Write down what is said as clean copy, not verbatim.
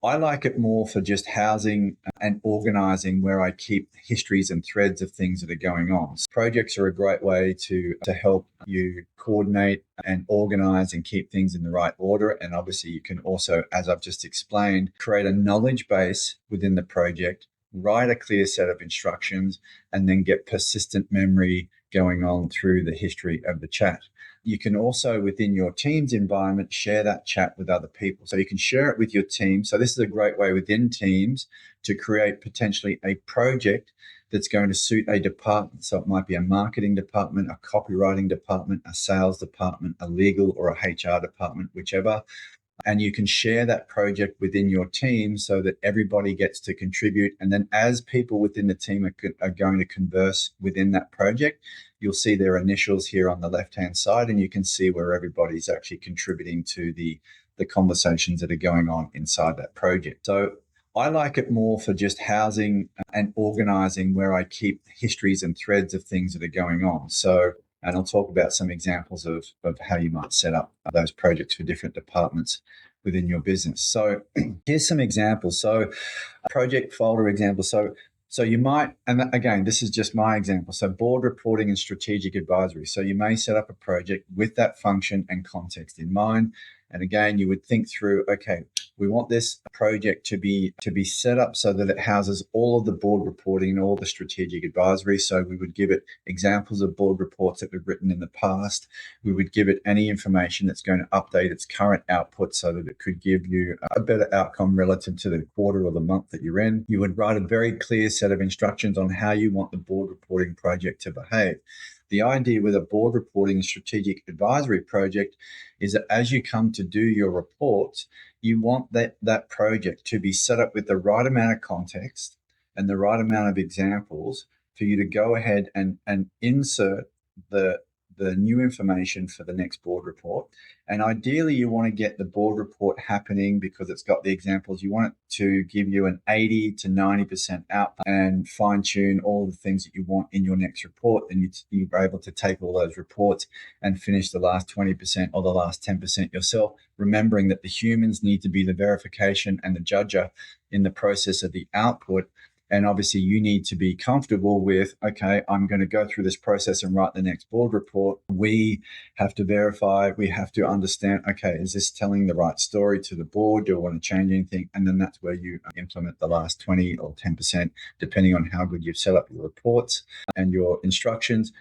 I like it more for just housing and organizing where I keep histories and threads of things that are going on. So projects are a great way to help you coordinate and organize and keep things in the right order. And obviously, you can also, as I've just explained, create a knowledge base within the project, write a clear set of instructions, and then get persistent memory going on through the history of the chat. You can also, within your team's environment, share that chat with other people. So you can share it with your team. So this is a great way within teams to create potentially a project that's going to suit a department. So it might be a marketing department, a copywriting department, a sales department, a legal or a HR department, whichever. And you can share that project within your team so that everybody gets to contribute. And then as people within the team are going to converse within that project, you'll see their initials here on the left-hand side, and you can see where everybody's actually contributing to the conversations that are going on inside that project. So I like it more for just housing and organizing where I keep histories and threads of things that are going on. So, and I'll talk about some examples of how you might set up those projects for different departments within your business. So here's some examples. So project folder example. So you might, and again, this is just my example. So board reporting and strategic advisory. So you may set up a project with that function and context in mind. And again, you would think through, okay, we want this project to be set up so that it houses all of the board reporting and all the strategic advisory. So we would give it examples of board reports that we've written in the past. We would give it any information that's going to update its current output so that it could give you a better outcome relative to the quarter or the month that you're in. You would write a very clear set of instructions on how you want the board reporting project to behave. The idea with a board reporting and strategic advisory project is that as you come to do your reports, you want that project to be set up with the right amount of context and the right amount of examples for you to go ahead and insert the new information for the next board report. And ideally, you want to get the board report happening because it's got the examples. You want it to give you an 80 to 90% output and fine tune all the things that you want in your next report. And you're able to take all those reports and finish the last 20% or the last 10% yourself, remembering that the humans need to be the verification and the judger in the process of the output. And obviously you need to be comfortable with, okay, I'm going to go through this process and write the next board report. We have to verify, we have to understand, okay, is this telling the right story to the board? Do I want to change anything? And then that's where you implement the last 20 or 10%, depending on how good you've set up your reports and your instructions.